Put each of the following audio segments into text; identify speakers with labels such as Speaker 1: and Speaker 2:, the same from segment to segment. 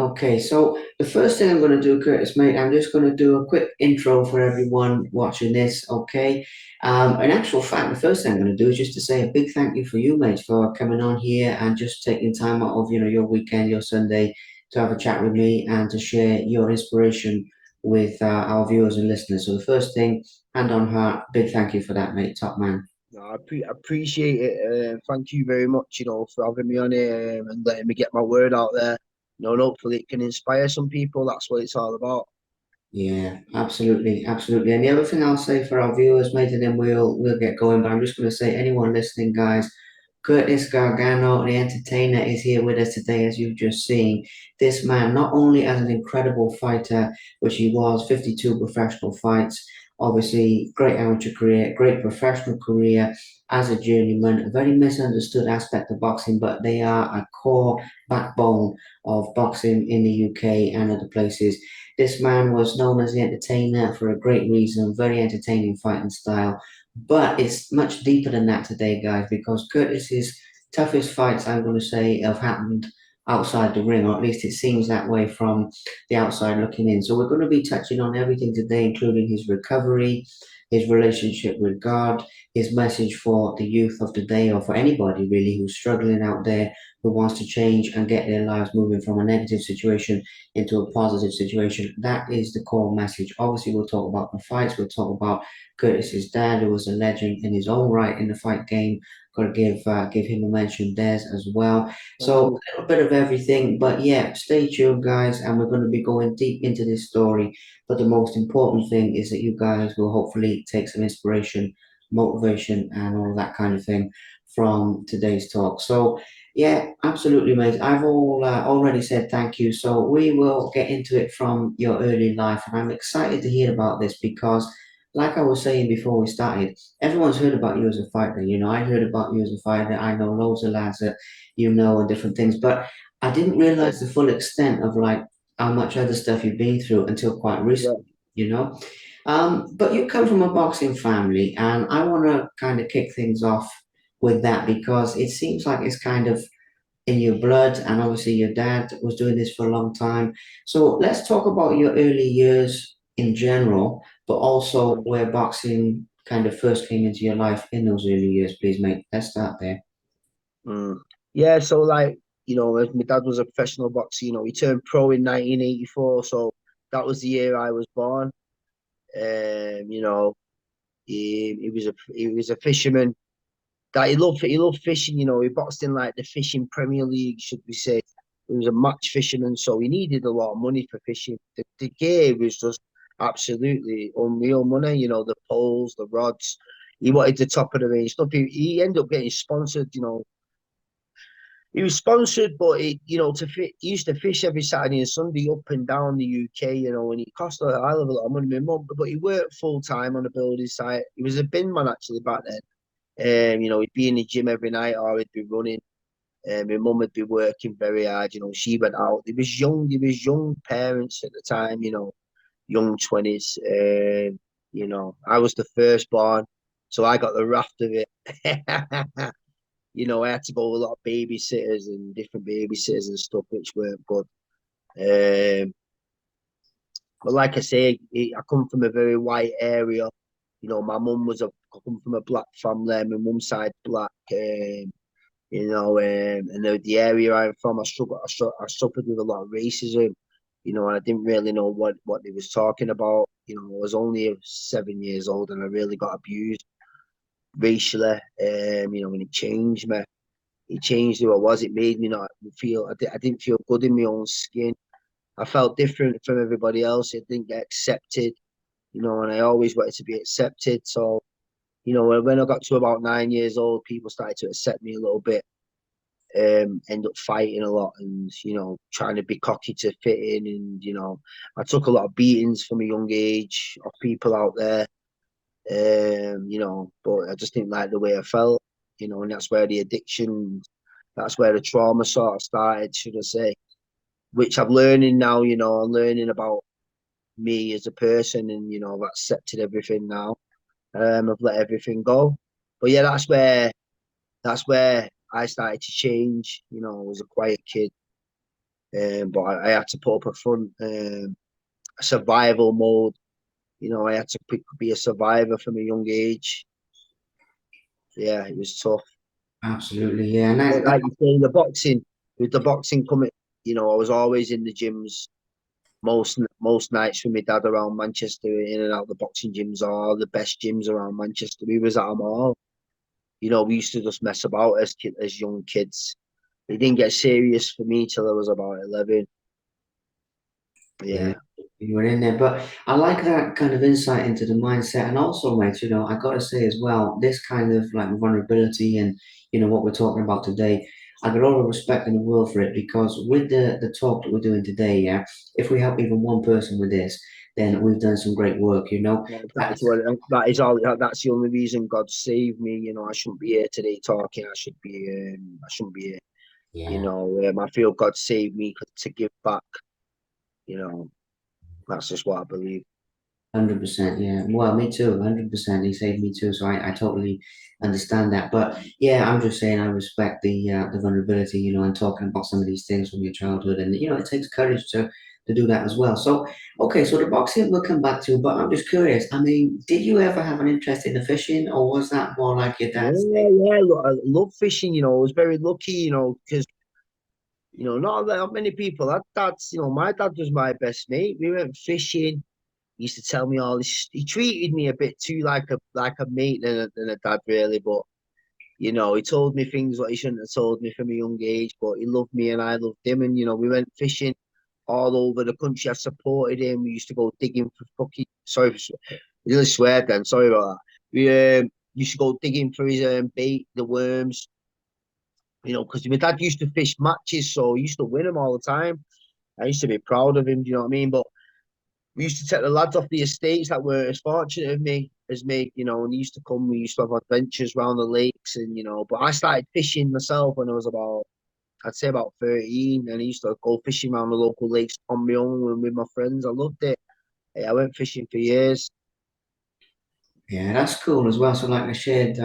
Speaker 1: Okay, so the first thing I'm going to do, Curtis, mate, I'm just going to do a quick intro for everyone watching this, okay? In actual fact, the first thing I'm going to do is just to say a big thank you for you, mate, for coming on here and just taking time out of, your weekend, your Sunday, to have a chat with me and to share your inspiration with our viewers and listeners. So the first thing, hand on heart, big thank you for that, mate, top man.
Speaker 2: No, appreciate it. Thank you very much, for having me on here and letting me get my word out there. And hopefully it can inspire some people. That's what it's all about.
Speaker 1: Yeah, absolutely, absolutely. And the other thing I'll say for our viewers, mate, and then we'll get going. But I'm just going to say, anyone listening, guys, Curtis Gargano, the entertainer, is here with us today, as you've just seen. This man, not only as an incredible fighter, which he was, 52 professional fights, obviously great amateur career, great professional career as a journeyman, a very misunderstood aspect of boxing, but they are a core backbone of boxing in the UK and other places. This man was known as the entertainer for a great reason, very entertaining fighting style. But it's much deeper than that today, guys, because Curtis's toughest fights, I'm going to say, have happened outside the ring, or at least it seems that way from the outside looking in. So we're going to be touching on everything today, including his recovery, his relationship with God, his message for the youth of today, or for anybody really who's struggling out there, who wants to change and get their lives moving from a negative situation into a positive situation. That is the core message. Obviously, we'll talk about the fights, we'll talk about Curtis's dad, who was a legend in his own right in the fight game. Got to give him a mention there as well.
Speaker 2: Thank
Speaker 1: So
Speaker 2: you.
Speaker 1: a little bit of everything, but yeah, stay tuned, guys, and we're going to be going deep into this story. But the most important thing is that you guys will hopefully take some inspiration, motivation, and all that kind of thing from today's talk. So yeah, absolutely, mate. I've already said thank you. So we will get into it from your early life, and I'm excited to hear about this because, like I was saying before we started, everyone's heard about you as a fighter. I heard about you as a fighter. I know loads of lads that and different things, but I didn't realize the full extent of like how much other stuff you've been through until quite
Speaker 2: Yeah.
Speaker 1: recently. But you come from a boxing family, and I want to kind of kick things off with that because it seems like it's kind of in your blood, and obviously your dad was doing this for a long time. So let's talk about your early years in general, but also
Speaker 2: Mm.
Speaker 1: where boxing kind of first came into your life in those early years, please, mate. Let's start there.
Speaker 2: Mm. Yeah, so as my dad was a professional boxer, he turned pro in 1984, so that was the year I was born. You know, he was a fisherman. That he loved fishing. He boxed in like the fishing Premier League, should we say? He was a match fisherman, so he needed a lot of money for fishing. The gear was just absolutely unreal money. The poles, the rods. He wanted the top of the range stuff. He ended up getting sponsored. He was sponsored, but he used to fish every Saturday and Sunday up and down the UK, and it cost a hell of a lot of money. My mum, but he worked full time on a building site. He was a bin man actually back then. He'd be in the gym every night or he'd be running. My mum would be working very hard. She went out. There was young parents at the time. Young 20s. I was the firstborn, so I got the raft of it. I had to go with a lot of babysitters and different babysitters and stuff, which weren't good. Um, but like I say, I come from a very white area. My mum I come from a black family. My mum's side black. And the area I'm from, I suffered with a lot of racism. And I didn't really know what they was talking about. I was only 7 years old, and I really got abused racially. And it changed me. It changed who I was. It made me not feel. I didn't feel good in my own skin. I felt different from everybody else. I didn't get accepted. And I always wanted to be accepted. So, when I got to about 9 years old, people started to accept me a little bit. End up fighting a lot and trying to be cocky to fit in, and I took a lot of beatings from a young age of people out there. But I just didn't like the way I felt. And that's where the addiction, that's where the trauma sort of started, should I say, which I'm learning now. I'm learning about me as a person, and I've accepted everything now. I've let everything go. But yeah, that's where I started to change. I was a quiet kid. But I had to put up a front, a survival mode. I had to be a survivor from a young age. Yeah, it was tough.
Speaker 1: Absolutely, yeah. And
Speaker 2: But
Speaker 1: that
Speaker 2: like you say, the boxing, with the boxing coming, I was always in the gyms most nights with my dad around Manchester, in and out the boxing gyms, are the best gyms around Manchester. We was at them all. We used to just mess about as young kids. It didn't get serious for me till I was about 11.
Speaker 1: Yeah,
Speaker 2: Yeah.
Speaker 1: you were in there. But I like that kind of insight into the mindset. And also, mate, I got to say as well, this kind of like vulnerability and, what we're talking about today, I got all the respect in the world for it because with the talk that we're doing today, yeah, if we help even one person with this, then we've done some great work.
Speaker 2: That's what that is all. That's the only reason God saved me. I shouldn't be here today talking. I shouldn't be here.
Speaker 1: Yeah.
Speaker 2: I feel God saved me to give back. You know, that's just what I believe.
Speaker 1: 100%, yeah. Well, me too, 100%. He saved me too, so I totally understand that. But yeah, I'm just saying I respect the vulnerability, and talking about some of these things from your childhood, and it takes courage to do that as well. So, okay, so the boxing we'll come back to, but I'm just curious. I mean, did you ever have an interest in the fishing, or was that more like your dad's
Speaker 2: Yeah,
Speaker 1: thing?
Speaker 2: yeah. Look, I love fishing. I was very lucky. Because not that many people. My dad was my best mate. We went fishing. He used to tell me all this. He treated me a bit too like a mate than a dad, really. But he told me things that he shouldn't have told me from a young age. But he loved me and I loved him. And we went fishing all over the country. I supported him. We used to go digging for fucking. Sorry, really swear then. Sorry about that. We used to go digging for his bait, the worms. Because my dad used to fish matches, so he used to win them all the time. I used to be proud of him. Do you know what I mean? But we used to take the lads off the estates that were as fortunate as me, and he used to come. We used to have adventures around the lakes, and but I started fishing myself when I was I'd say about 13, and I used to go fishing around the local lakes on my own and with my friends. I loved it. I went fishing for years.
Speaker 1: Yeah, that's cool as well. So like a shared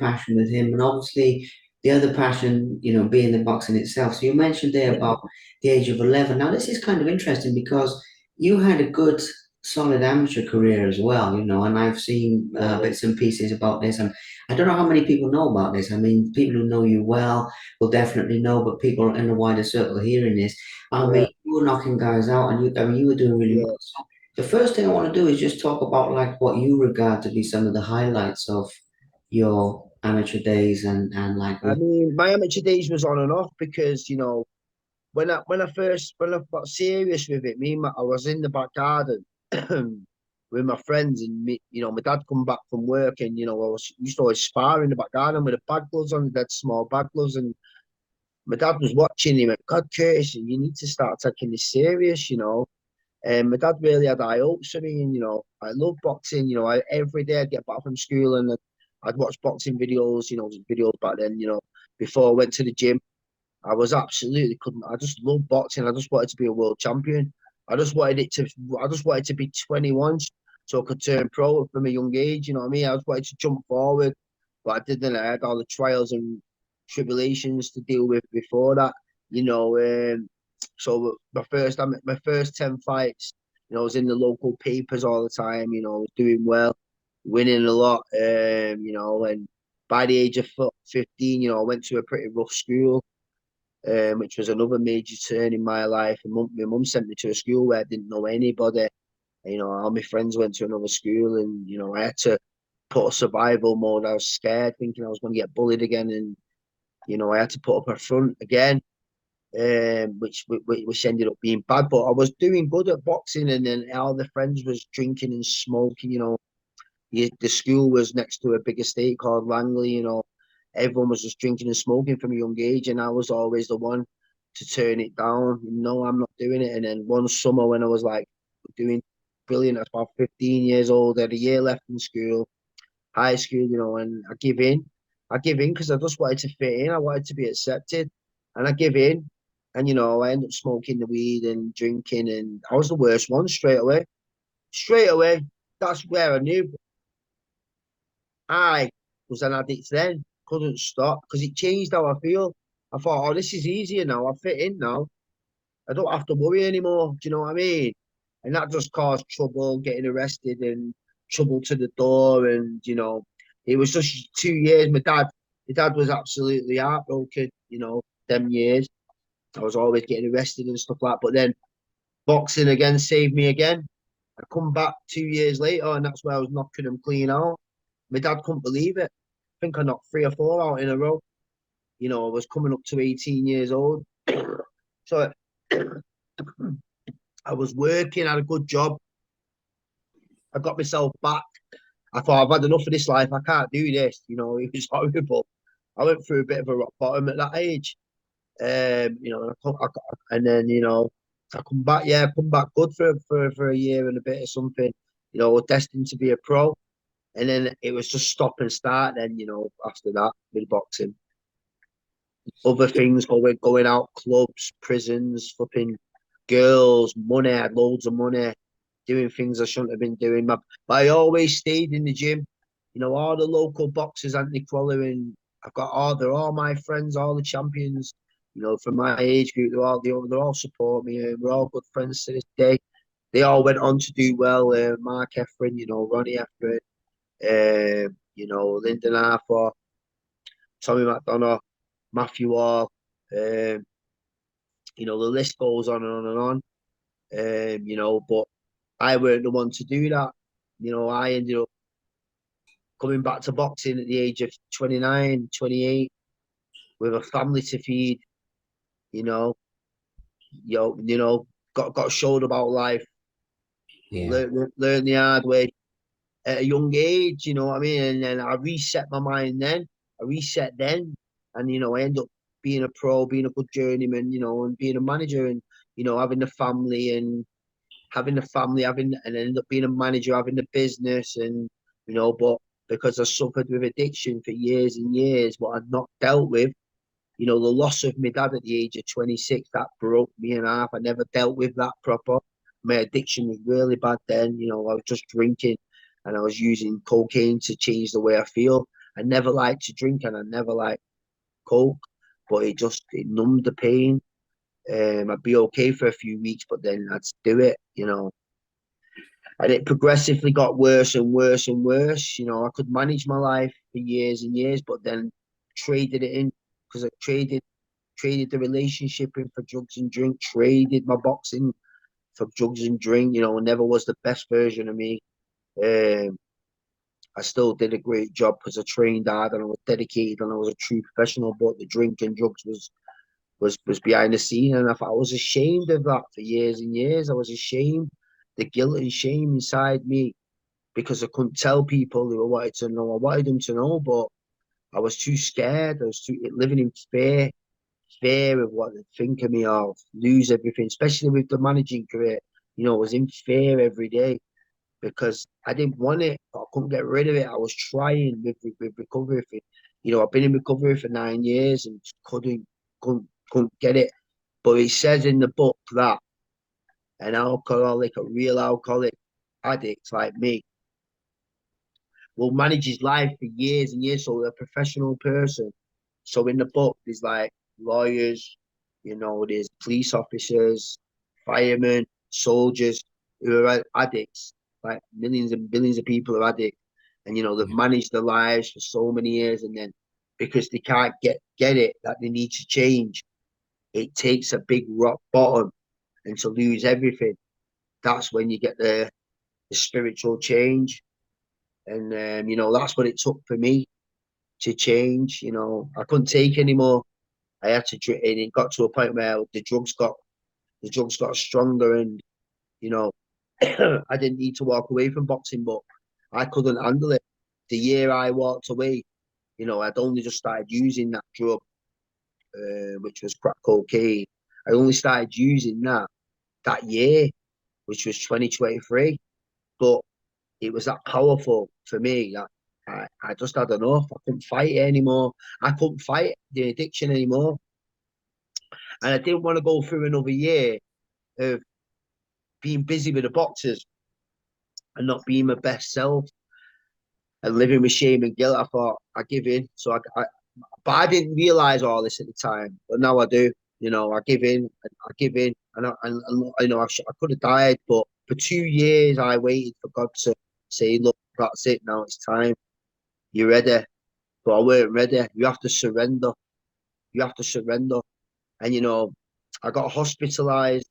Speaker 1: passion with him, and obviously the other passion, being the boxing itself. So you mentioned there
Speaker 2: Yeah,
Speaker 1: about the age of 11. Now this is kind of interesting because you had a good, solid amateur career as well, and I've seen
Speaker 2: yeah,
Speaker 1: bits and pieces about this, and I don't know how many people know about this. I mean, people who know you well will definitely know, but people in the wider circle hearing this, I mean,
Speaker 2: yeah,
Speaker 1: you were knocking guys out, and I mean, you were doing really
Speaker 2: yeah.
Speaker 1: well. So the first thing I want to do is just talk about like what you regard to be some of the highlights of your amateur days and like
Speaker 2: I
Speaker 1: with
Speaker 2: mean, my amateur days was on and off because when I got serious with it, I was in the back garden with my friends, and my dad come back from work, and I was used to always spar in the back garden with the bag gloves on, that small bag gloves, and my dad was watching. He went, "God, Curtis, you need to start taking this serious." And my dad really had high hopes for me, and I love boxing. Every day I'd get back from school and I'd watch boxing videos. Videos back then. Before I went to the gym. I was absolutely couldn't. I just love boxing. I just wanted to be a world champion. I just wanted it to. I just wanted to be 21 so I could turn pro from a young age. You know what I mean? I just wanted to jump forward, but I didn't. I had all the trials and tribulations to deal with before that. You know, so my first 10 fights. I was in the local papers all the time. I was doing well, winning a lot. And by the age of 15, I went to a pretty rough school, which was another major turn in my life. And my mum sent me to a school where I didn't know anybody. All my friends went to another school, and I had to put a survival mode. I was scared, thinking I was going to get bullied again, and I had to put up a front again, which ended up being bad. But I was doing good at boxing, and then all the friends was drinking and smoking. The school was next to a big estate called Langley. Everyone was just drinking and smoking from a young age, and I was always the one to turn it down. No, I'm not doing it. And then one summer when I was like doing brilliant, I was about 15 years old, I had a year left in school, high school, and I give in. I give in because I just wanted to fit in. I wanted to be accepted, and I give in. And I ended up smoking the weed and drinking, and I was the worst one straight away. Straight away, that's where I knew I was an addict then, couldn't stop because it changed how I feel. I thought, oh, this is easier now. I fit in now. I don't have to worry anymore. Do you know what I mean? And that just caused trouble, getting arrested and trouble to the door. And, it was just 2 years. My dad was absolutely heartbroken, them years. I was always getting arrested and stuff like that. But then boxing again saved me again. I come back 2 years later, and that's where I was knocking them clean out. My dad couldn't believe it. I think I knocked three or four out in a row. I was coming up to 18 years old. So I was working, had a good job. I got myself back. I thought, I've had enough of this life. I can't do this. It was horrible. I went through a bit of a rock bottom at that age. And then, I come back, yeah, come back good for a year and a bit or something. Destined to be a pro. And then it was just stop and start. Then, after that, with boxing, other things going out, clubs, prisons, flipping girls, money. I had loads of money, doing things I shouldn't have been doing. But I always stayed in the gym. All the local boxers, Anthony following. They're all my friends, all the champions. From my age group, they all support me. We're all good friends to this day. They all went on to do well. Mark Efren, Ronnie Efren, Lyndon Arthur, Tommy McDonough, Matthew Hall. The list goes on and on and on. But I weren't the one to do that. I ended up coming back to boxing at the age of 29, 28, with a family to feed, you know, got showed about life,
Speaker 1: Yeah,
Speaker 2: learn the hard way at a young age, you know what I mean? And then I reset my mind then. I reset then. And, I end up being a pro, being a good journeyman, and being a manager and, having the family and and end up being a manager, having the business and, but because I suffered with addiction for years and years, what I'd not dealt with, the loss of my dad at the age of 26, that broke me in half. I never dealt with that proper. My addiction was really bad then. I was just drinking and I was using cocaine to change the way I feel. I never liked to drink and I never liked coke, but it numbed the pain. I'd be okay for a few weeks, but then I'd do it. And it progressively got worse and worse and worse. I could manage my life for years and years, but then traded it in because I traded the relationship in for drugs and drink, traded my boxing for drugs and drink. Never was the best version of me. Um, I still did a great job because I trained hard and I was dedicated and I was a true professional. But the drink and drugs was behind the scene, and I was ashamed of that for years and years. I was ashamed, the guilt and shame inside me because I couldn't tell people who I wanted to know. I wanted them to know, but I was too scared. I was too living in fear of what they think of me or lose everything, especially with the managing career. I was in fear every day because I didn't want it. I couldn't get rid of it. I was trying with recovery. I've been in recovery for 9 years and couldn't get it. But it says in the book that an alcoholic, a real alcoholic addict like me, will manage his life for years and years. So a professional person. So in the book, there's like lawyers, there's police officers, firemen, soldiers who are addicts. Like millions and billions of people are addicts, and they've
Speaker 1: yeah,
Speaker 2: managed their lives for so many years, and then because they can't get it that they need to change, it takes a big rock bottom, and to lose everything, that's when you get the spiritual change, and that's what it took for me to change. I couldn't take anymore. I had to drink, and it got to a point where the drugs got stronger, and you know, I didn't need to walk away from boxing, but I couldn't handle it. The year I walked away, I'd only just started using that drug, which was crack cocaine. I only started using that year, which was 2023. But it was that powerful for me that I just had enough. I couldn't fight it anymore. I couldn't fight the addiction anymore. And I didn't want to go through another year of being busy with the boxers and not being my best self and living with shame and guilt. I thought I give in. But I didn't realize all this at the time. But now I do. I give in. I give in, and you know, I could have died, but for 2 years I waited for God to say, look, that's it now, it's time, you're ready. But I weren't ready. You have to surrender. You have to surrender. And you know, I got hospitalized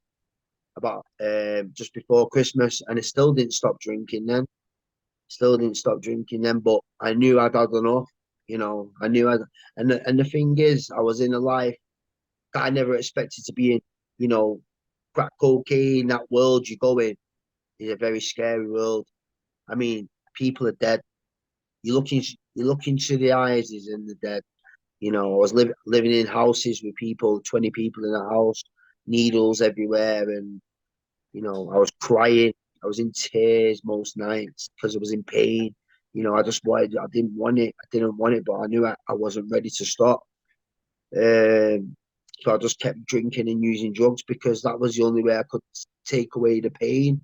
Speaker 2: about just before Christmas, and I still didn't stop drinking then. Still didn't stop drinking then, but I knew I'd had enough. You know, I knew I'd, and the thing is, I was in a life that I never expected to be in. You know, crack cocaine, that world you go in is a very scary world. I mean, people are dead. You look into the eyes, and they're dead. You know, I was living in houses with people, 20 people in a house, needles everywhere, and you know, I was crying. I was in tears most nights because I was in pain. You know, I didn't want it. I didn't want it, but I knew I wasn't ready to stop. So I just kept drinking and using drugs because that was the only way I could take away the pain,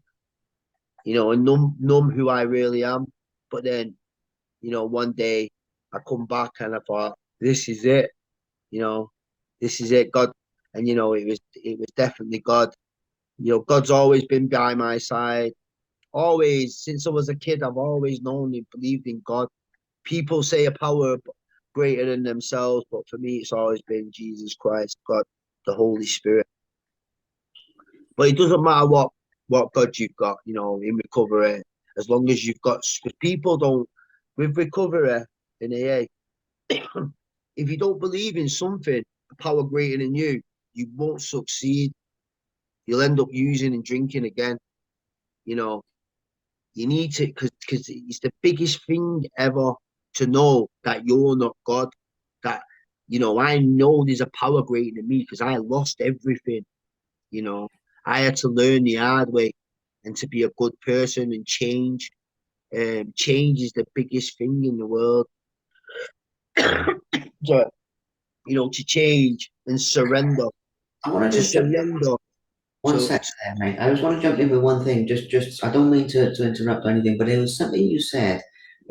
Speaker 2: you know, and numb who I really am. But then, you know, one day I come back and I thought, this is it, you know, this is it, God. And you know, it was definitely God. You know, God's always been by my side. Always, since I was a kid, I've always known and believed in God. People say a power greater than themselves, but for me, it's always been Jesus Christ, God, the Holy Spirit. But it doesn't matter what God you've got, you know, in recovery, as long as you've got. Because people don't with recovery in AA. If you don't believe in something, a power greater than you won't succeed. You'll end up using and drinking again. You know, you need to because it's the biggest thing ever to know that you're not God. That you know, I know there's a power greater than me because I lost everything. You know, I had to learn the hard way and to be a good person and change. Change is the biggest thing in the world. So, you know, to change and surrender,
Speaker 1: I want to
Speaker 2: to
Speaker 1: just jump
Speaker 2: surrender.
Speaker 1: one
Speaker 2: So,
Speaker 1: second there, mate. I just want to jump in with one thing. Just I don't mean to interrupt or anything, but it was something you said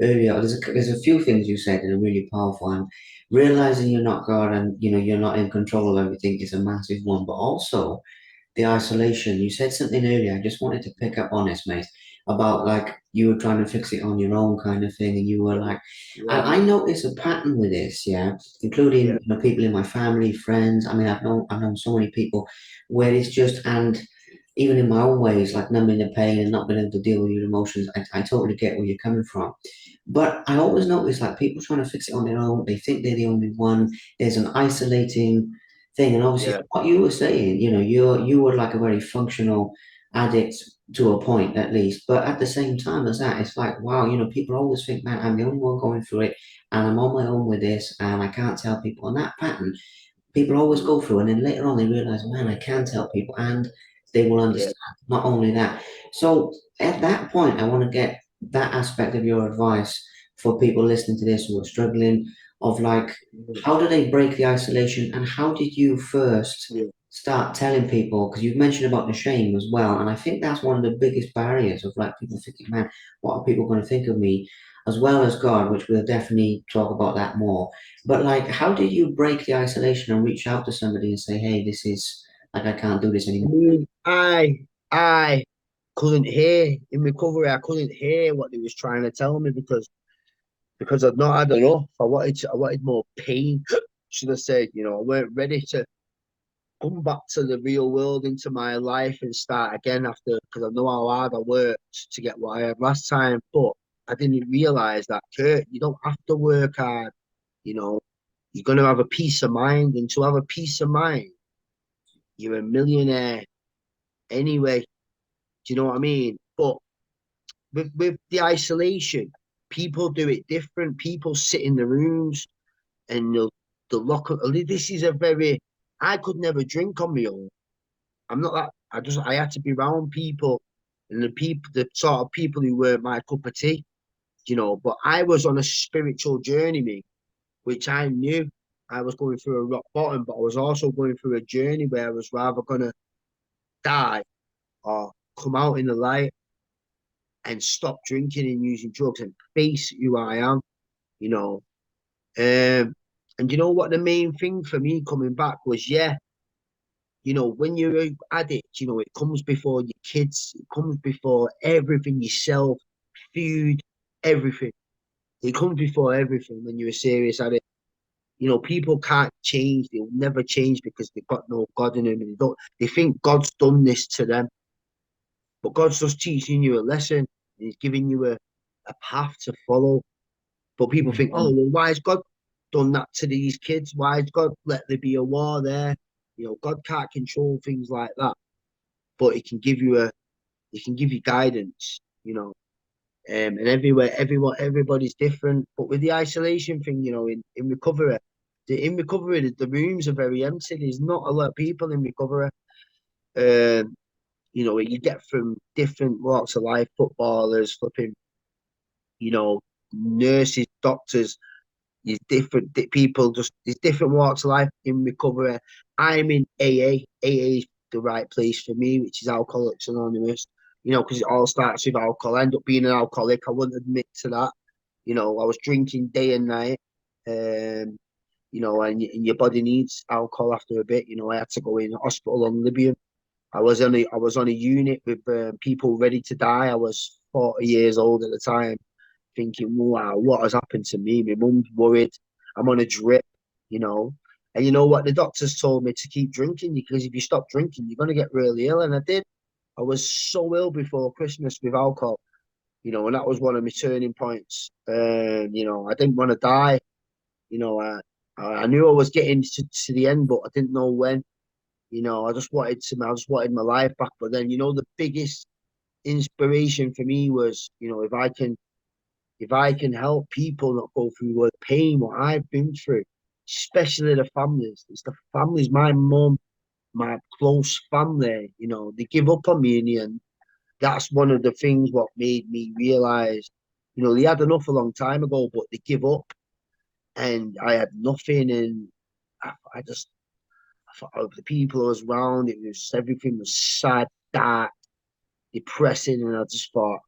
Speaker 1: earlier. There's a few things you said that are really powerful, and realizing you're not God and you're not in control of everything is a massive one. But also the isolation. You said something earlier. I just wanted to pick up on this, mate, about like you were trying to fix it on your own kind of thing, and you were like, and
Speaker 2: yeah,
Speaker 1: I noticed a pattern with this, yeah,
Speaker 2: yeah,
Speaker 1: including people in my family, friends. I mean, I've known so many people where it's just and even in my own ways, like numbing the pain and not being able to deal with your emotions. I totally get where you're coming from. But I always notice like people trying to fix it on their own, they think they're the only one. There's an isolating thing. And obviously
Speaker 2: yeah,
Speaker 1: what you were saying, you were like a very functional addict to a point at least. But at the same time as that, it's like, wow, people always think, man, I'm the only one going through it and I'm on my own with this and I can't tell people. And that pattern people always
Speaker 2: mm,
Speaker 1: go through, and then later on they realize, man, I can tell people, and they will
Speaker 2: yeah,
Speaker 1: understand. Not only that, so at that point, I want to get that aspect of your advice for people listening to this who are struggling, of like, how do they break the isolation, and how did you first
Speaker 2: yeah,
Speaker 1: start telling people? Because you've mentioned about the shame as well, and I think that's one of the biggest barriers of like people thinking, man, what are people going to think of me? As well as God, which we'll definitely talk about that more, but like, how do you break the isolation and reach out to somebody and say, "Hey, this is like I can't do this
Speaker 2: I
Speaker 1: anymore."
Speaker 2: mean, I couldn't hear in recovery. I couldn't hear what they was trying to tell me because I'd not had enough. I wanted more pain. Should I say? You know, I weren't ready to come back to the real world into my life and start again after because I know how hard I worked to get what I had last time. But I didn't realize that, Kurt, you don't have to work hard. You know, you're gonna have a peace of mind, and to have a peace of mind, you're a millionaire anyway. Do you know what I mean? But with the isolation, people do it different. People sit in the rooms and they'll lock up. This is a very. I could never drink on my own. I'm not that. I had to be around people, and the sort of people who were my cup of tea. You know, but I was on a spiritual journey, me, which I knew I was going through a rock bottom, but I was also going through a journey where I was rather gonna die or come out in the light and stop drinking and using drugs and face who I am, you know. And you know what the main thing for me coming back was, yeah, when you're an addict, it comes before your kids, it comes before everything, yourself, food, everything. It comes before everything when you're a serious addict. People can't change. They'll never change because they've got no God in them, and they think God's done this to them. But God's just teaching you a lesson. He's giving you a path to follow. But people think, oh,
Speaker 1: Mhm.
Speaker 2: well, why has God done that to these kids? Why has God let there be a war there? God can't control things like that, but He can give you guidance. And everybody's different. But with the isolation thing, in recovery, the rooms are very empty. There's not a lot of people in recovery. Um, you get from different walks of life, footballers, flipping, you know, nurses, doctors. There's different people, just there's different walks of life in recovery. I'm in AA. AA is the right place for me, which is Alcoholics Anonymous. Because it all starts with alcohol. I end up being an alcoholic. I wouldn't admit to that. I was drinking day and night. Um, and your body needs alcohol after a bit. I had to go in hospital on Libya. I was on a unit with people ready to die. I was 40 years old at the time, thinking, wow, what has happened to me? My mum's worried. I'm on a drip, you know. And you know what? The doctors told me to keep drinking because if you stop drinking, you're going to get really ill. And I did. I was so ill before Christmas with alcohol, and that was one of my turning points. I didn't want to die. I knew I was getting to the end, but I didn't know when. I just wanted my life back. But then, the biggest inspiration for me was, if I can help people not go through the pain what I've been through, especially the families. It's the families, my mum, my close family, they give up on me in the end. That's one of the things what made me realize, they had enough a long time ago, but they give up and I had nothing. And I just, I thought of the people I was around, everything was sad, dark, depressing. And I just thought,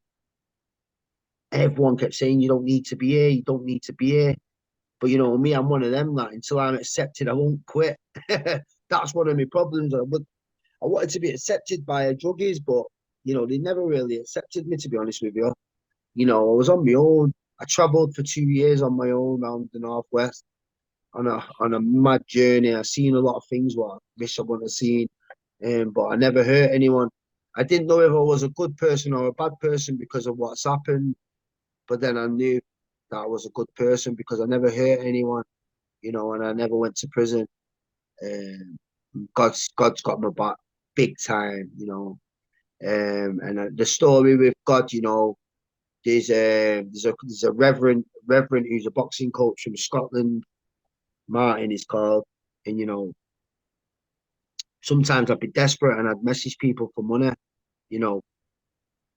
Speaker 2: everyone kept saying, you don't need to be here, you don't need to be here. But me, I'm one of them that until I'm accepted, I won't quit. That's one of my problems. I wanted to be accepted by a druggies, but they never really accepted me, to be honest with you. I was on my own. I travelled for 2 years on my own around the northwest on a mad journey. I seen a lot of things what I wish I wouldn't have seen, but I never hurt anyone. I didn't know if I was a good person or a bad person because of what's happened, but then I knew that I was a good person because I never hurt anyone, and I never went to prison. Um, God's got my back big time. And the story with God, there's a reverend who's a boxing coach from Scotland. Martin is called, and sometimes I'd be desperate and I'd message people for money, you know,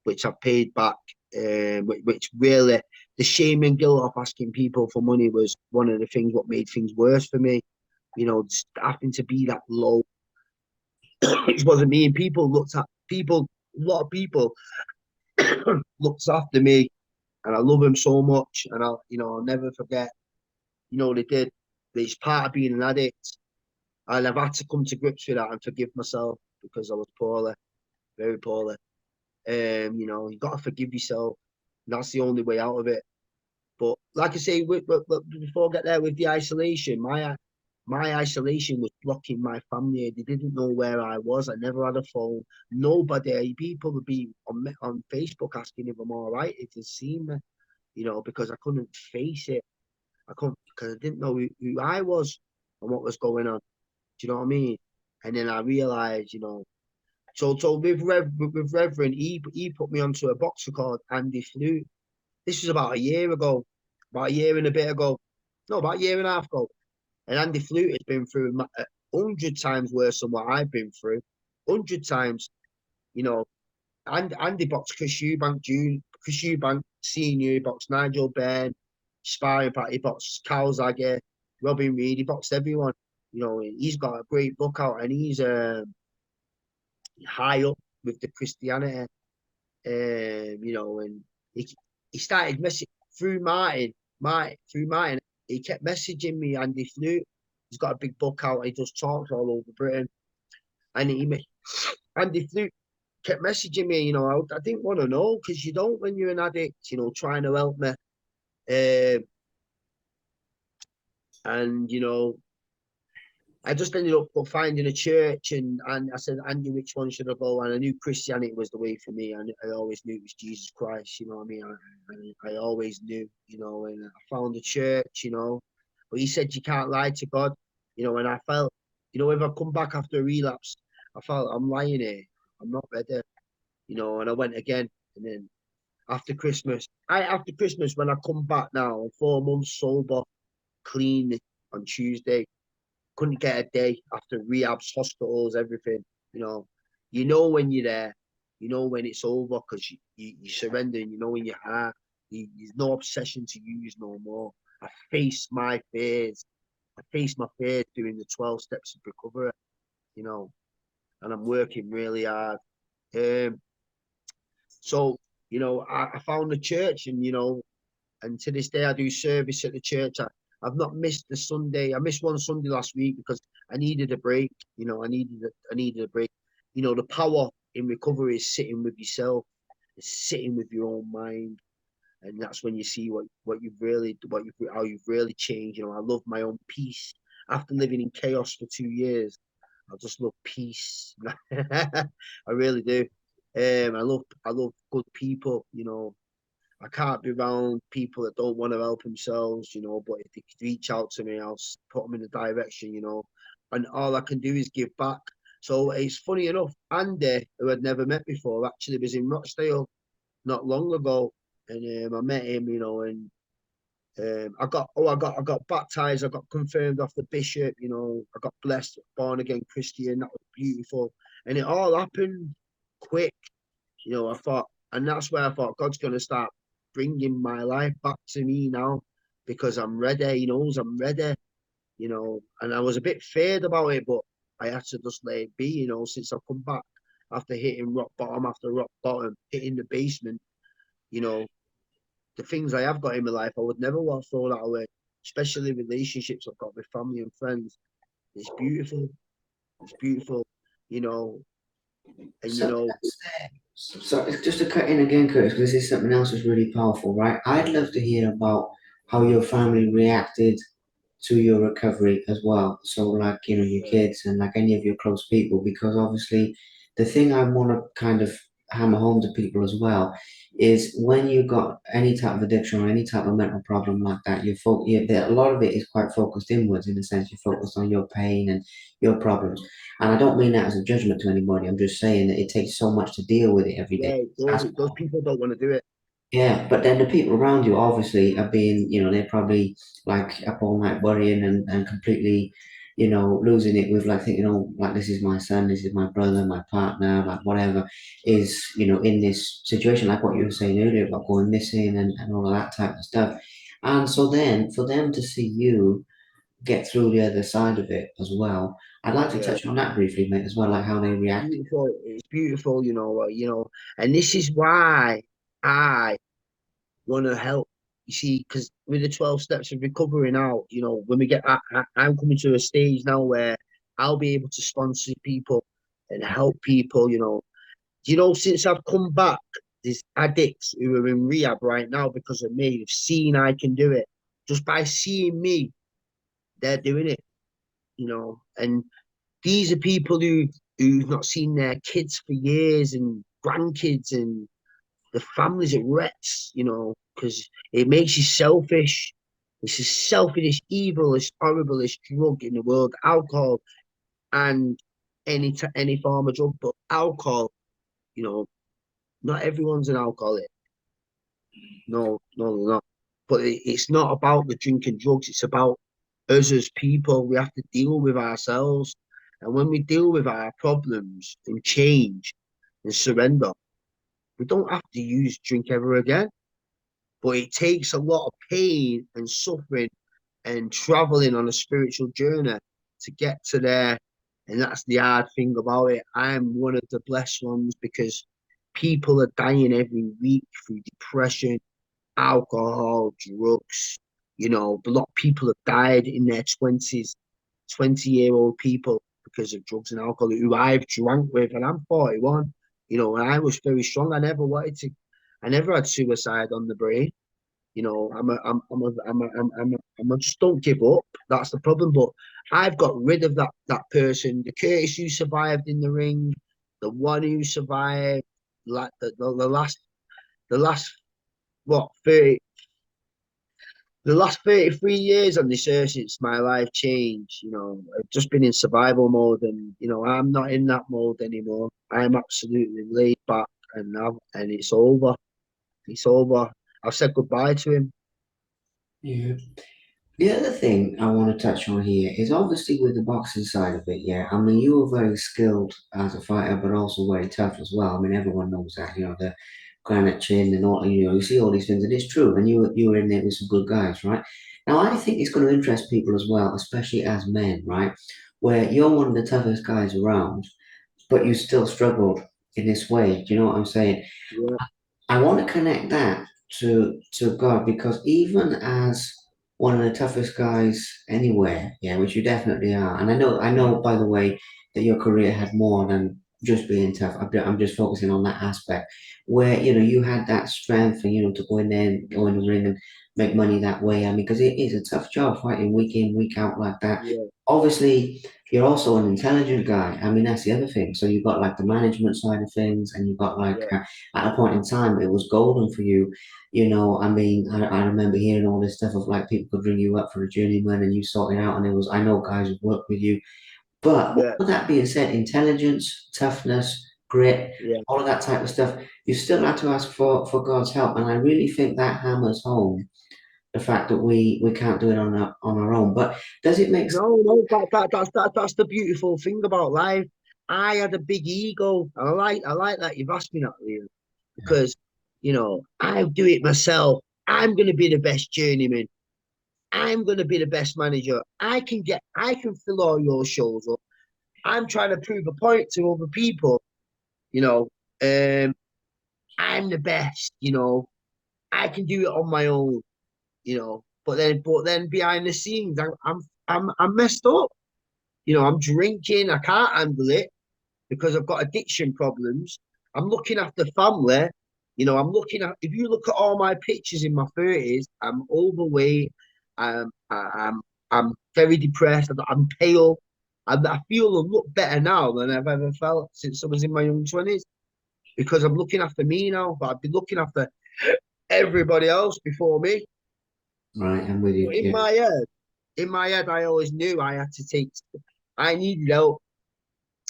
Speaker 2: which I paid back. Which really, the shame and guilt of asking people for money was one of the things what made things worse for me. Just having to be that low, which wasn't me. And a lot of people looked after me, and I love them so much. And I'll never forget. They did. It's part of being an addict, and I've had to come to grips with that and forgive myself because I was poorly, very poorly. You got to forgive yourself. That's the only way out of it. But like I say, before I get there with the isolation, my isolation was blocking my family. They didn't know where I was. I never had a phone. Nobody. People would be on Facebook asking if I'm all right, if they've seen me. Because I couldn't face it. I couldn't because I didn't know who I was and what was going on. Do you know what I mean? And then I realized, so with Reverend, he put me onto a boxer called Andy Flute. This was about a year and a bit ago. No, about a year and a half ago. And Andy Flute has been through 100 times worse than what I've been through. 100 times, you know. And Andy boxed Chris Eubank Jr., Chris Eubank Senior, he boxed Nigel Benn, sparring partner, he boxed Calzaghe, Robin Reed, he boxed everyone. He's got a great book out and he's high up with the Christianity. And he started messaging through Martin. He kept messaging me, Andy Flute. He's got a big book out. He just talks all over Britain. and and they kept messaging me. I didn't want to know because you don't when you're an addict. Trying to help me, and I just ended up finding a church, and I said, Andy, which one should I go? And I knew Christianity was the way for me. I always knew it was Jesus Christ. You know what I mean? I always knew. And I found a church. But he said you can't lie to God. And I felt, if I come back after a relapse, I felt I'm lying here. I'm not ready. And I went again, and then after Christmas when I come back now, I'm 4 months sober, clean on Tuesday. Couldn't get a day after rehabs, hospitals, everything. You know, when you're there, when it's over because you surrender, and in your heart, there's no obsession to use no more. I faced my fears. I faced my fears doing the 12 steps of recovery, you know, and I'm working really hard. Um, so, I found a church, and to this day I do service at the church. I've not missed the Sunday. I missed one Sunday last week because I needed a break. I needed a break. The power in recovery is sitting with yourself, it's sitting with your own mind, and that's when you see how you've really changed. I love my own peace after living in chaos for 2 years. I just love peace. I really do. I love good people. I can't be around people that don't want to help themselves, but if they reach out to me, I'll put them in the direction, and all I can do is give back. So it's funny enough, Andy, who I'd never met before, actually was in Rochdale not long ago, and I met him, and I got baptized, I got confirmed off the bishop, I got blessed, born again Christian, that was beautiful, and it all happened quick. I thought, and that's where I thought God's going to start bringing my life back to me now because I'm ready. He knows I'm ready, and I was a bit feared about it, but I had to just let it be, since I've come back after hitting rock bottom after rock bottom, hitting the basement, you know, the things I have got in my life, I would never want to throw that away, especially relationships I've got with family and friends. It's beautiful. It's beautiful, you know, and
Speaker 1: So so just to cut in again, Curtis, because this is something else that's really powerful, right? I'd love to hear about how your family reacted to your recovery as well. So, like, your kids and like any of your close people, because obviously the thing I want to kind of hammer home to people as well is when you got any type of addiction or any type of mental problem like that, a lot of it is quite focused inwards in the sense you're focused on your pain and your problems. And I don't mean that as a judgment to anybody. I'm just saying that it takes so much to deal with it every day.
Speaker 2: yeah, those people don't want to do it.
Speaker 1: Yeah, but then the people around you obviously are being, they're probably like up all night worrying and completely, losing it with like thinking, oh, like this is my son, this is my brother, my partner, like whatever is, in this situation, like what you were saying earlier about going missing and all of that type of stuff. And so then for them to see you get through the other side of it as well, I'd like to
Speaker 2: Yeah,
Speaker 1: touch on that briefly, mate, as well, like how they react.
Speaker 2: beautiful. It's beautiful, and this is why I want to help. You see, because with the 12 steps of recovery now, when we I'm coming to a stage now where I'll be able to sponsor people and help people. Since I've come back, there's addicts who are in rehab right now because of me. They've seen I can do it. Just by seeing me, they're doing it. And these are people who've not seen their kids for years and grandkids, and the families at wrecks, because it makes you selfish. It's a selfish, evilest, horriblest drug in the world, alcohol, and any form of drug, but alcohol, you know, not everyone's an alcoholic. No, no, no, no. But it's not about the drinking drugs. It's about us as people. We have to deal with ourselves. And when we deal with our problems and change and surrender, we don't have to use drink ever again. But it takes a lot of pain and suffering and traveling on a spiritual journey to get to there. And that's the hard thing about it. I'm one of the blessed ones because people are dying every week through depression, alcohol, drugs. A lot of people have died in their 20s, 20-year-old people because of drugs and alcohol, who I've drank with, and I'm 41, and I was very strong. I never had suicide on the brain. I just don't give up. That's the problem. But I've got rid of that person, the Curtis who survived in the ring, the one who survived, like the last what 30 the last 33 years on this earth since my life changed. I've just been in survival mode, and I'm not in that mode anymore. I'm absolutely laid back, and it's over. It's over. I've said goodbye to him.
Speaker 1: Yeah. The other thing I want to touch on here is obviously with the boxing side of it, yeah. I mean, you were very skilled as a fighter, but also very tough as well. I mean, everyone knows that, the granite chin and all, you see all these things, and it's true. And you were in there with some good guys, right? Now, I think it's going to interest people as well, especially as men, right? Where you're one of the toughest guys around, but you still struggled in this way. Do you know what I'm saying?
Speaker 2: Yeah,
Speaker 1: I want to connect that to God because even as one of the toughest guys anywhere, yeah, which you definitely are, and I know by the way that your career had more than just being tough. I'm just focusing on that aspect where you had that strength and to go in there and go in the ring and make money that way. I mean, because it is a tough job fighting week in week out like that.
Speaker 2: yeah,
Speaker 1: Obviously, you're also an intelligent guy. I mean, that's the other thing. So you've got like the management side of things, and you've got like
Speaker 2: yeah,
Speaker 1: at a point in time, it was golden for you. I mean, I remember hearing all this stuff of like people could ring you up for a journeyman and you sort it out. And I know guys who've worked with you. But
Speaker 2: yeah,
Speaker 1: all that being said, intelligence, toughness, grit,
Speaker 2: yeah.
Speaker 1: all of that type of stuff, you still had to ask for God's help. And I really think that hammers home the fact that we can't do it on our own. But does it make sense?
Speaker 2: No, no, that's the beautiful thing about life. I had a big ego, and I like that you've asked me that, Liam, because I do it myself. I'm gonna be the best journeyman. I'm gonna be the best manager. I can fill all your shows up. I'm trying to prove a point to other people. You know, um, I'm the best. I can do it on my own. But then behind the scenes, I'm messed up. I'm drinking. I can't handle it because I've got addiction problems. I'm looking after family. If you look at all my pictures in my 30s, I'm overweight. I'm very depressed. I'm pale. I feel and look better now than I've ever felt since I was in my young 20s because I'm looking after me now, but I've been looking after everybody else before me.
Speaker 1: Right, I'm with
Speaker 2: But
Speaker 1: you.
Speaker 2: in
Speaker 1: Yeah,
Speaker 2: my head, I always knew I needed help.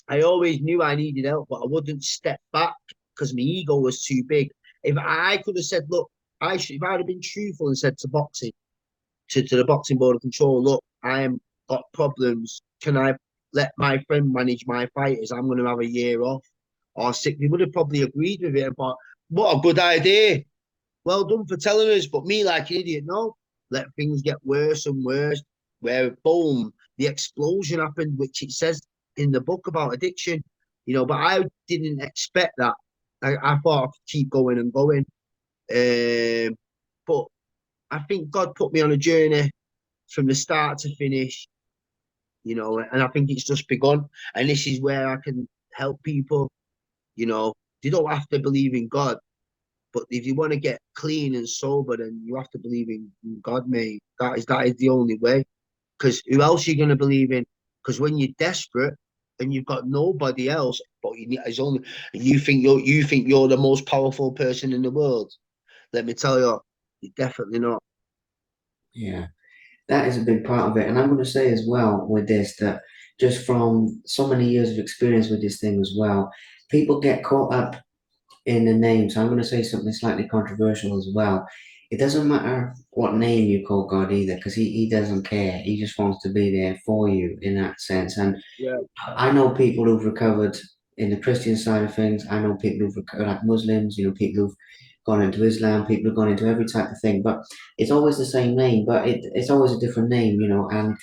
Speaker 2: I always knew I needed help, but I wouldn't step back because my ego was too big. If I could have said, look, if I'd have been truthful and said to the boxing board of control, look, I am got problems. Can I let my friend manage my fighters? I'm going to have a year off or sick. They would have probably agreed with it and thought, what a good idea. Well done for telling us. But me, like an idiot, no. Let things get worse and worse. Where boom, the explosion happened, which it says in the book about addiction. But I didn't expect that. I thought I could keep going and going. But I think God put me on a journey from the start to finish. And I think it's just begun. And this is where I can help people. You know, they don't have to believe in God, but if you want to get clean and sober, then you have to believe in God, mate. That is the only way. Because who else are you going to believe in? Because when you're desperate and you've got nobody else, but you need, it's only you think you're the most powerful person in the world. Let me tell you, you're definitely not.
Speaker 1: yeah. That is a big part of it. And I'm going to say as well with this that just from so many years of experience with this thing as well, people get caught up in the name. So I'm going to say something slightly controversial as well. It doesn't matter what name you call God either, because he doesn't care. He just wants to be there for you in that sense. And
Speaker 2: Yeah,
Speaker 1: I know people who've recovered in the Christian side of things. I know people who've recovered, like Muslims, people who've gone into Islam, people who've gone into every type of thing. But it's always the same name, but it's always a different name, and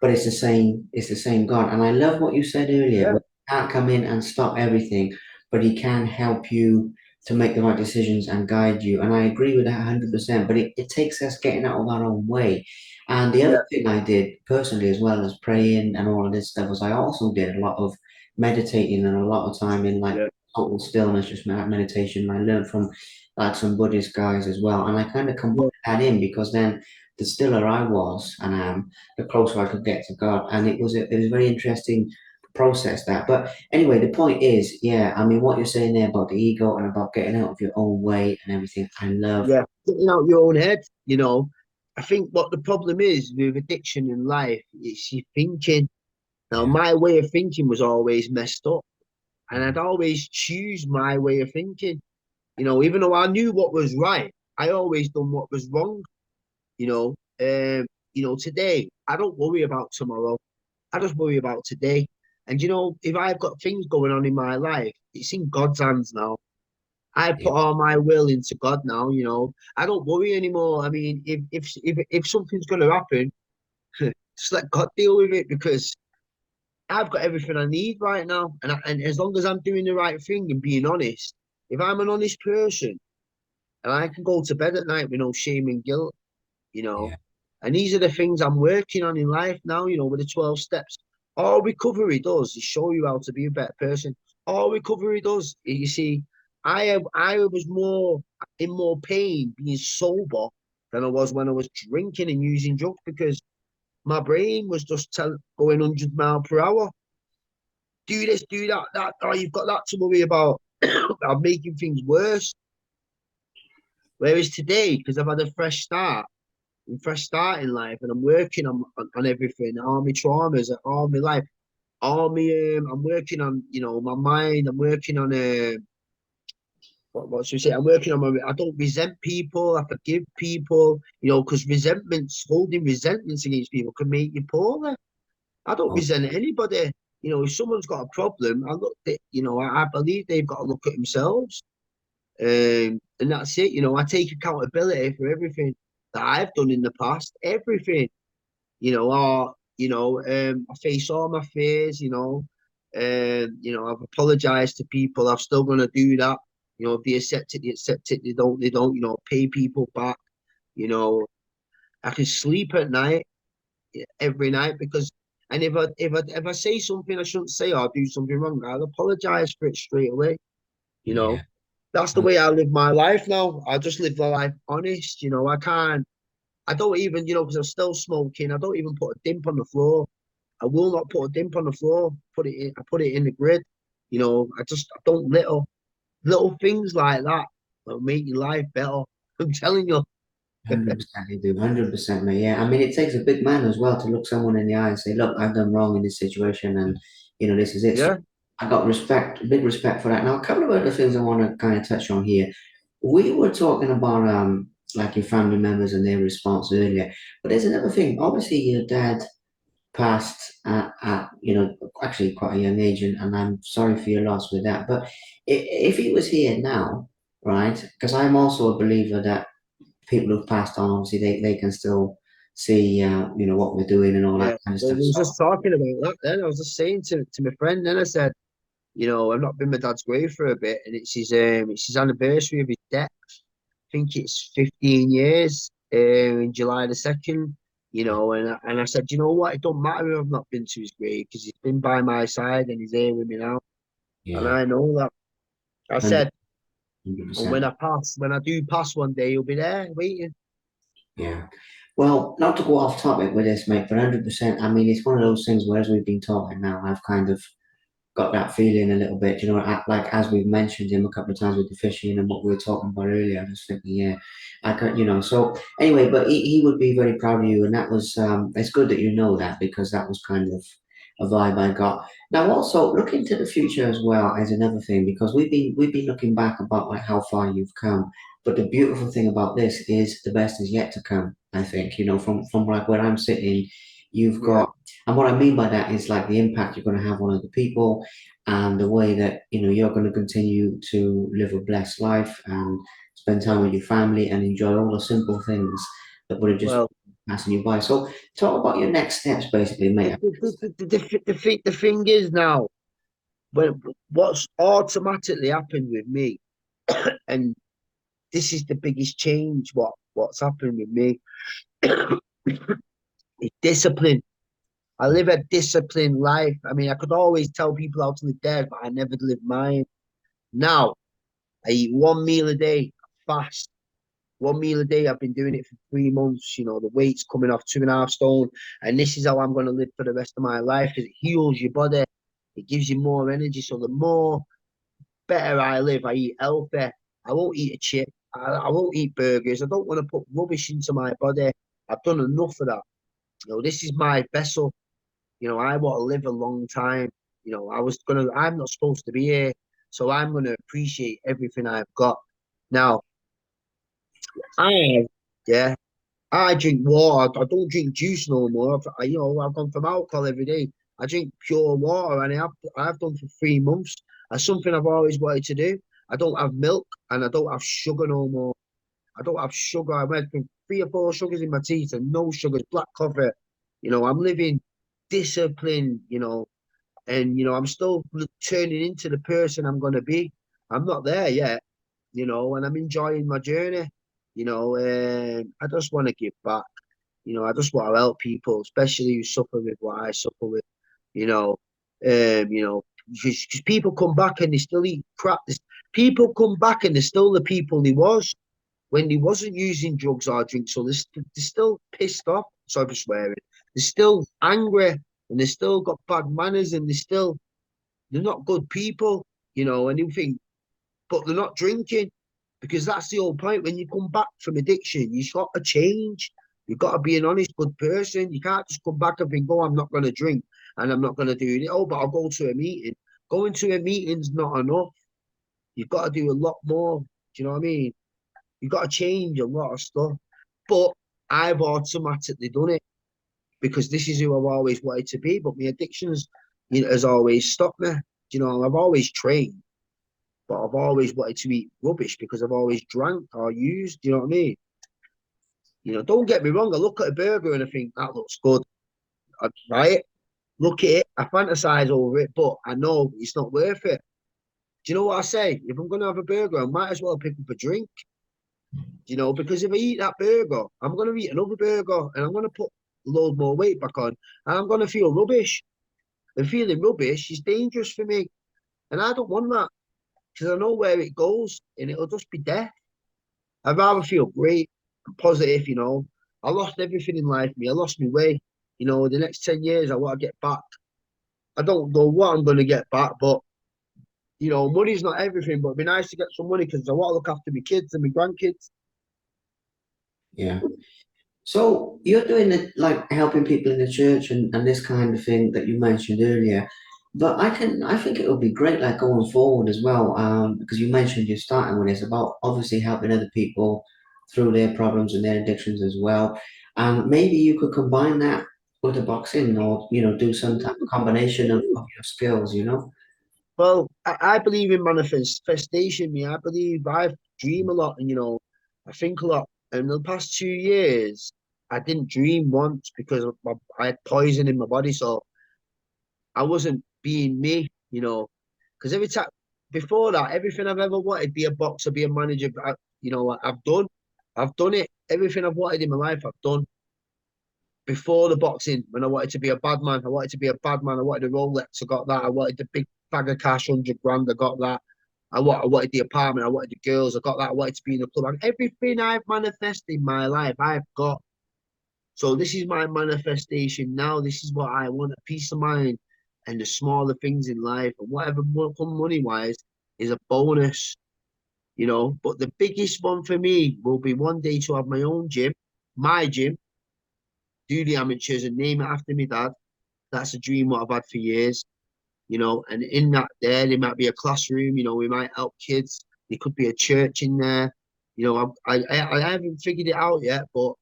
Speaker 1: but it's the same God. And I love what you said earlier,
Speaker 2: yeah,
Speaker 1: where you can't come in and stop everything. but he can help you to make the right decisions and guide you. And I agree with that 100%. But it takes us getting out of our own way. And the
Speaker 2: Yeah,
Speaker 1: other thing I did personally, as well as praying and all of this stuff, was I also did a lot of meditating and a lot of time in like
Speaker 2: yeah,
Speaker 1: total stillness, just meditation. I learned from like some Buddhist guys as well. And I kind of combined
Speaker 2: yeah,
Speaker 1: that in because then the stiller I was and am, the closer I could get to God. And it was a very interesting process that. But anyway, the point is, yeah, I mean, what you're saying there about the ego and about getting out of your own way and everything, I love.
Speaker 2: yeah. Getting out your own head, you know. I think what the problem is with addiction in life is your thinking. Now,
Speaker 1: Yeah,
Speaker 2: my way of thinking was always messed up, and I'd always choose my way of thinking. You know, even though I knew what was right, I always done what was wrong. You know, today I don't worry about tomorrow. I just worry about today. And if I've got things going on in my life, it's in God's hands now. I
Speaker 1: yeah,
Speaker 2: put all my will into God now. I don't worry anymore. I mean, if something's going to happen, just let God deal with it because I've got everything I need right now. And as long as I'm doing the right thing and being honest, if I'm an honest person and I can go to bed at night with no shame and guilt, you know.
Speaker 1: yeah,
Speaker 2: And these are the things I'm working on in life now, with the 12 steps. All recovery does is show you how to be a better person. All recovery does, you see, I was more pain being sober than I was when I was drinking and using drugs because my brain was just going 100 mile per hour. Do this, do that, that. Oh, you've got that to worry about. I'm making things worse. Whereas today, because I've had a fresh start, fresh start in life, and I'm working on everything, all my traumas, all my life, all my I'm working on my mind. I'm working on what should we say? I'm working on my. I don't resent people. I forgive people. Because holding resentments against people can make you poorer. I don't
Speaker 1: oh,
Speaker 2: resent anybody. If someone's got a problem, I look at I believe they've got to look at themselves. And that's it. I take accountability for everything that I've done in the past, everything. I face all my fears. I've apologized to people. I'm still gonna do that. If they accept it, they accept it. They don't, they don't. Pay people back. You know, I can sleep at night every night because, and if I say something I shouldn't say or do something wrong, I'll apologize for it straight away. You
Speaker 1: yeah.
Speaker 2: know, that's the way I live my life now. I just live my life honest. I can't. I don't even, because I'm still smoking. I don't even put a dimp on the floor. I will not put a dimp on the floor. I put it in the grid. I don't little things like that that make your life better. I'm telling you.
Speaker 1: 100% they do, 100%, mate. Yeah, I mean, it takes a big man as well to look someone in the eye and say, "Look, I've done wrong in this situation, and this is it." So
Speaker 2: Yeah,
Speaker 1: I got respect, big respect for that. Now, a couple of other things I want to kind of touch on here. We were talking about like your family members and their response earlier, but there's another thing. Obviously, your dad passed at actually quite a young age, and I'm sorry for your loss with that. But if he was here now, right? Because I'm also a believer that people who've passed on, obviously, they can still see, what we're doing and all that
Speaker 2: yeah.
Speaker 1: kind of
Speaker 2: Well,
Speaker 1: stuff.
Speaker 2: we was
Speaker 1: So,
Speaker 2: just talking about that then. I was just saying to my friend, then I said, I've not been my dad's grave for a bit, and it's his anniversary of his death. I think it's 15 years in July the 2nd, and I said, you know what? It don't matter if I've not been to his grave because he's been by my side and he's here with me now. And
Speaker 1: yeah,
Speaker 2: I know that. I
Speaker 1: 100,
Speaker 2: said, and when
Speaker 1: 100%.
Speaker 2: I do pass one day, you'll be there waiting.
Speaker 1: Yeah. Well, not to go off topic with this, mate, but 100%. I mean, it's one of those things where, as we've been talking now, I've kind of got that feeling a little bit, like as we've mentioned him a couple of times with the fishing and what we were talking about earlier. I was thinking, yeah, I could, so anyway, but he would be very proud of you. And that was, it's good that you know that because that was kind of a vibe I got. Now, also look into the future as well as another thing, because we've been looking back about like how far you've come. But the beautiful thing about this is the best is yet to come. I think, from like where I'm sitting, you've
Speaker 2: Yeah.
Speaker 1: got, and what I mean by that is like the impact you're going to have on other people and the way that you're going to continue to live a blessed life and spend time with your family and enjoy all the simple things that would have just
Speaker 2: Well,
Speaker 1: passing you by. So talk about your next steps, basically,
Speaker 2: the
Speaker 1: mate.
Speaker 2: the, the, the, the, the thing is now. But what's automatically happened with me, and this is the biggest change, what's happened with me, is discipline. I live a disciplined life. I mean, I could always tell people how to live theirs, but I never lived mine. Now I eat one meal a day, fast. One meal a day. I've been doing it for 3 months. You know, the weight's coming off 2.5 stone. And this is how I'm going to live for the rest of my life because it heals your body. It gives you more energy. So the more better I live, I eat healthy. I won't eat a chip. I won't eat burgers. I don't want to put rubbish into my body. I've done enough of that. You know, this is my vessel. You know, I want to live a long time. You know, I'm not supposed to be here. So I'm gonna appreciate everything I've got. Now, I yeah, I drink water. I don't drink juice no more. I've gone from alcohol every day. I drink pure water, and I've done for 3 months. That's something I've always wanted to do. I don't have milk, and I don't have sugar no more. I don't have sugar. I went from 3 or 4 sugars in my teeth and no sugars, black coffee. You know, I'm living disciplined. And I'm still turning into the person I'm gonna be. I'm not there yet, and I'm enjoying my journey. I just want to give back. I just want to help people, especially who suffer with what I suffer with. You know, because people come back and they still eat crap. People come back and they're still the people they was when they wasn't using drugs or drink. So they're still pissed off. Sorry for swearing. They're still angry and they still got bad manners and they're not good people. And you think, but they're not drinking because that's the whole point. When you come back from addiction, you've got to change. You've got to be an honest, good person. You can't just come back and think, oh, I'm not going to drink and I'm not going to do it. Oh, but I'll go to a meeting. Going to a meeting's not enough. You've got to do a lot more. Do you know what I mean? You've got to change a lot of stuff. But I've automatically done it because this is who I've always wanted to be. But my addictions, has always stopped me. I've always trained, but I've always wanted to eat rubbish because I've always drank or used. Do you know what I mean? Don't get me wrong. I look at a burger and I think that looks good. I try it, look at it, I fantasize over it, but I know it's not worth it. Do you know what I say? If I'm going to have a burger, I might as well pick up a drink. Because if I eat that burger, I'm going to eat another burger and I'm going to put a load more weight back on and I'm going to feel rubbish. And feeling rubbish is dangerous for me. And I don't want that because I know where it goes and it'll just be death. I'd rather feel great and positive. I lost everything in life, me. I lost my way. The next 10 years, I want to get back. I don't know what I'm going to get back, but, money's not everything, but it'd be nice to get some money because I want to look after my kids and my grandkids.
Speaker 1: Yeah. So you're doing it like helping people in the church and this kind of thing that you mentioned earlier. But I think it would be great like going forward as well, because you mentioned you're starting with this about obviously helping other people through their problems and their addictions as well. And maybe you could combine that with the boxing or, do some type of combination of your skills,
Speaker 2: Well, I believe in manifestation, me. I believe I dream a lot and, I think a lot. In the past 2 years, I didn't dream once because I had poison in my body. So I wasn't being me, because every time before that, everything I've ever wanted, be a boxer, be a manager, I've done. I've done it. Everything I've wanted in my life, I've done. Before the boxing, when I wanted to be a bad man, I wanted to be a bad man. I wanted a Rolex, I got that. I wanted the big bag of cash, 100 grand, I got that. I wanted the apartment, I wanted the girls, I got that. I wanted to be in the club. And everything I've manifested in my life, I've got. So this is my manifestation now. This is what I want, a peace of mind and the smaller things in life and whatever will come money wise is a bonus, But the biggest one for me will be one day to have my own gym, my gym, do the amateurs and name it after me dad. That's a dream what I've had for years, and in that there might be a classroom, we might help kids. There could be a church in there. I haven't figured it out yet, but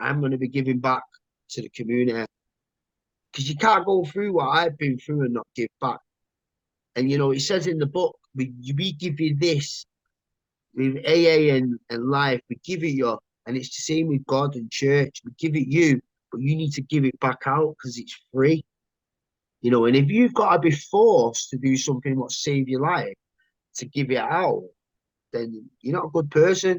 Speaker 2: I'm going to be giving back to the community because you can't go through what I've been through and not give back. And it says in the book, we give you this with AA and life, we give it you, and it's the same with God and church. We give it you, but you need to give it back out because it's free. And if you've got to be forced to do something what save your life to give it out, then you're not a good person.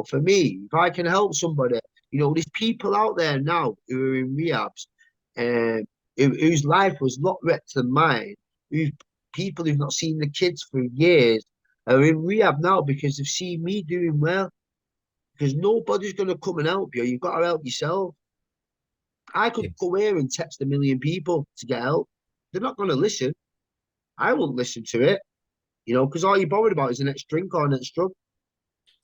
Speaker 2: For me, if I can help somebody, there's people out there now who are in rehabs, um, whose life was not wrecked than mine, who people who've not seen the kids for years are in rehab now because they've seen me doing well. Because nobody's going to come and help you. You've got to help yourself. I
Speaker 1: Yeah.
Speaker 2: could go here and text a million people to get help. They're not going to listen. I won't listen to it, because all you're bothered about is the next drink or next drug.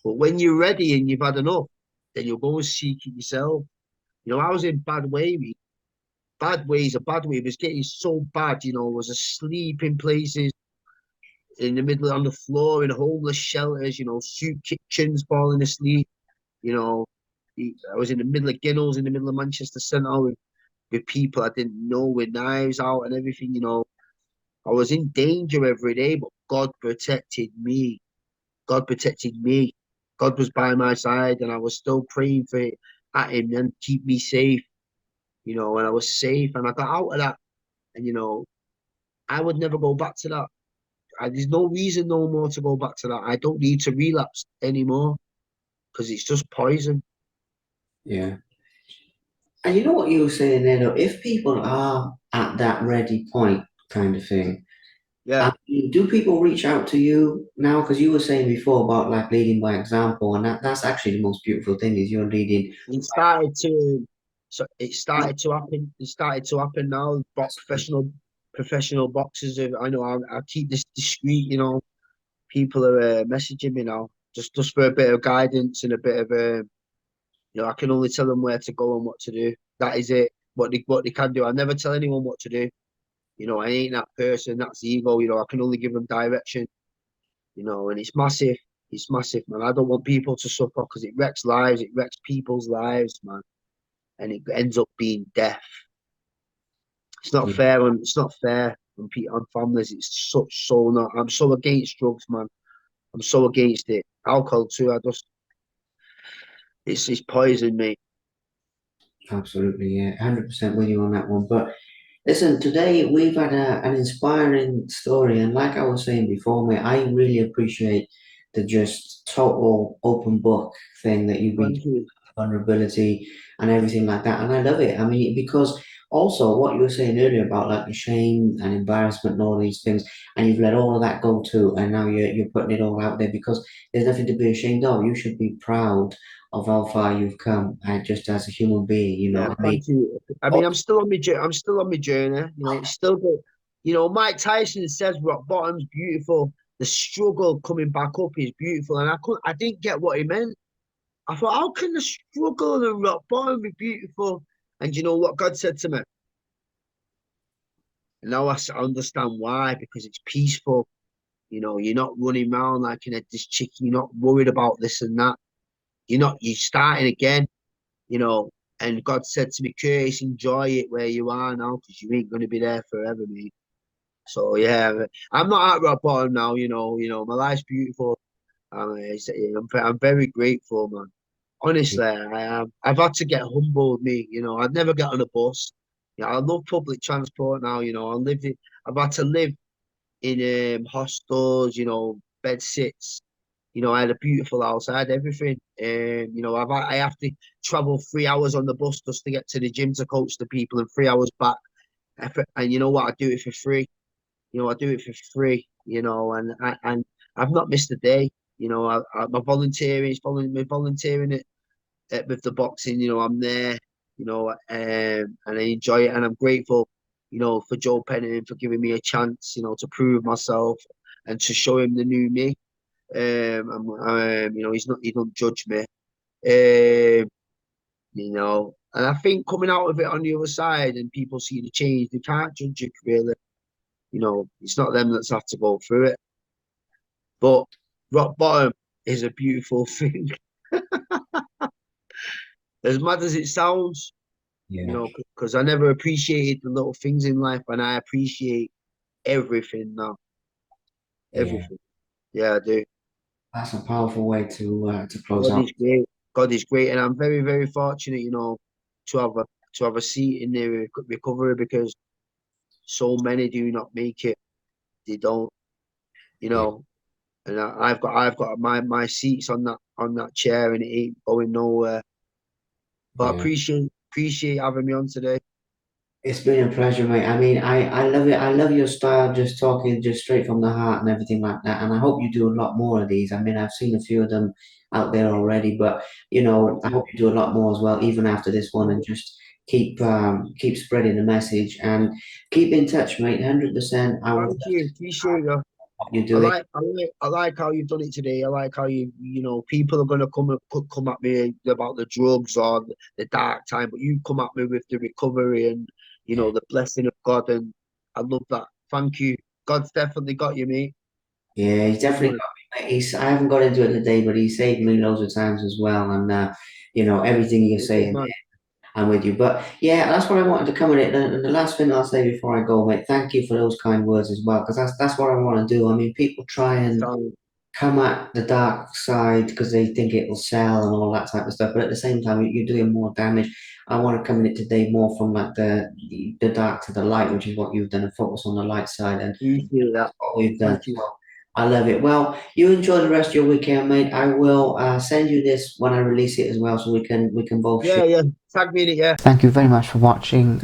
Speaker 2: But when you're ready and you've had enough, then you'll go and seek it yourself. I was in bad way, bad ways, a bad way. It was getting so bad, I was asleep in places in the middle on the floor in homeless shelters, soup kitchens, falling asleep. You know, I was in the middle of Guinness, in the middle of Manchester Centre with people I didn't know with knives out and everything. I was in danger every day, but God protected me. God protected me. God was by my side, and I was still praying for it at Him and keep me safe. And I was safe, and I got out of that. And I would never go back to that. There's no reason no more to go back to that. I don't need to relapse anymore because it's just poison.
Speaker 1: Yeah. And you know what you were saying there, though? If people are at that ready point kind of thing,
Speaker 2: Yeah.
Speaker 1: do people reach out to you now? Because you were saying before about like leading by example, and that's actually the most beautiful thing is you're leading.
Speaker 2: It started to so it started to happen. It started to happen now. But
Speaker 1: That's good.
Speaker 2: professional boxers. I know I keep this discreet. People are messaging me now just for a bit of guidance and a bit of I can only tell them where to go and what to do. That is it. What they can do. I never tell anyone what to do. I ain't that person. That's ego. I can only give them direction. And it's massive. It's massive, man. I don't want people to suffer because it wrecks lives. It wrecks people's lives, man, and it ends up being death. It's not
Speaker 1: Yeah,
Speaker 2: fair, and it's not fair on families. It's so not. I'm so against drugs, man. I'm so against it. Alcohol too. It's poison, mate.
Speaker 1: absolutely. Yeah, 100% with you on that one. But listen, today we've had an inspiring story, and like I was saying before, mate, I really appreciate the just total open book thing that you've been
Speaker 2: Thank you.
Speaker 1: vulnerability and everything like that. And I love it. I mean, because also what you were saying earlier about like the shame and embarrassment and all these things, and you've let all of that go too, and now you're putting it all out there because there's nothing to be ashamed of. You should be proud of how far you've come, just as a human being.
Speaker 2: Yeah,
Speaker 1: I mean,
Speaker 2: thank you. I mean,
Speaker 1: oh,
Speaker 2: I'm still on my I'm still on my journey. It's still good. Mike Tyson says rock bottom's beautiful. The struggle coming back up is beautiful, and I didn't get what he meant. I thought, how can the struggle and rock bottom be beautiful? And you know what God said to me? And now I understand why, because it's peaceful. You're not running around like this chicken. You're not worried about this and that. You're starting again, you know. And God said to me, Curtis, enjoy it where you are now, because you ain't going to be there forever, mate. So yeah, I'm not at rock bottom now. My life's beautiful. I'm very grateful, man. Honestly, I am. I've had to get humbled, me. I'd never get on a bus. Yeah, I love public transport now. I've had to live in hostels. Bed sits. I had a beautiful house. I had everything. I have to travel 3 hours on the bus just to get to the gym to coach the people, and 3 hours back. And you know what? I do it for free. I do it for free. And I've not missed a day. My volunteering is volunteering with the boxing. I'm there. And I enjoy it, and I'm grateful. For Joe Penning for giving me a chance. To prove myself and to show him the new me. He don't judge me. And I think coming out of it on the other side and people see the change, they can't judge it really. It's not them that's have to go through it. But rock bottom is a beautiful thing. As mad as it sounds,
Speaker 1: yeah,
Speaker 2: because I never appreciated the little things in life, and I appreciate everything now.
Speaker 1: yeah.
Speaker 2: Everything. Yeah, I do.
Speaker 1: That's a powerful way to close
Speaker 2: God
Speaker 1: out.
Speaker 2: is great. God is great, and I'm very, very fortunate, to have a to have a seat in the recovery, because so many do not make it. They don't, you
Speaker 1: Yeah,
Speaker 2: know. And I've got my seats on that chair, and it ain't going nowhere. But I
Speaker 1: yeah.
Speaker 2: appreciate having me on today.
Speaker 1: It's been a pleasure, mate. I mean, I love it. I love your style, just talking just straight from the heart and everything like that. And I hope you do a lot more of these. I mean, I've seen a few of them out there already, but
Speaker 2: Thank
Speaker 1: I
Speaker 2: you.
Speaker 1: hope you do a lot more as well, even after this one, and just keep spreading the message and keep in touch, mate. 100%. I would love
Speaker 2: Thank you.
Speaker 1: to see
Speaker 2: Appreciate you.
Speaker 1: what you're doing.
Speaker 2: I like how you've done it today. I like how people are gonna come at me about the drugs or the dark time, but you come at me with the recovery and
Speaker 1: Yeah,
Speaker 2: the blessing of God, and I love that. Thank you. God's definitely got you, mate.
Speaker 1: yeah, he's definitely
Speaker 2: Good.
Speaker 1: got me, mate. I haven't got into it today, but he saved me loads of times as well. And everything you're
Speaker 2: Good
Speaker 1: saying.
Speaker 2: man.
Speaker 1: I'm with you. But yeah, that's what I wanted to come in it. And the last thing I'll say before I go, mate, thank you for those kind words as well, because that's what I want to do. I mean, people try and
Speaker 2: So,
Speaker 1: come at the dark side because they think it will sell and all that type of stuff. But at the same time, you're doing more damage. I want to come in it today more from like the dark to the light, which is what you've done, and focus on the light side. And
Speaker 2: appreciate that.
Speaker 1: that's what we've done.
Speaker 2: Thank you.
Speaker 1: So I love it. Well, you enjoy the rest of your weekend, mate. I will send you this when I release it as well, so we can both share.
Speaker 2: Yeah, yeah. Tag me in it, yeah.
Speaker 1: Thank you very much for watching.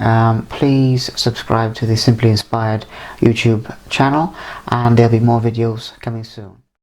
Speaker 1: Please subscribe to the Simply Inspired YouTube channel, and there'll be more videos coming soon.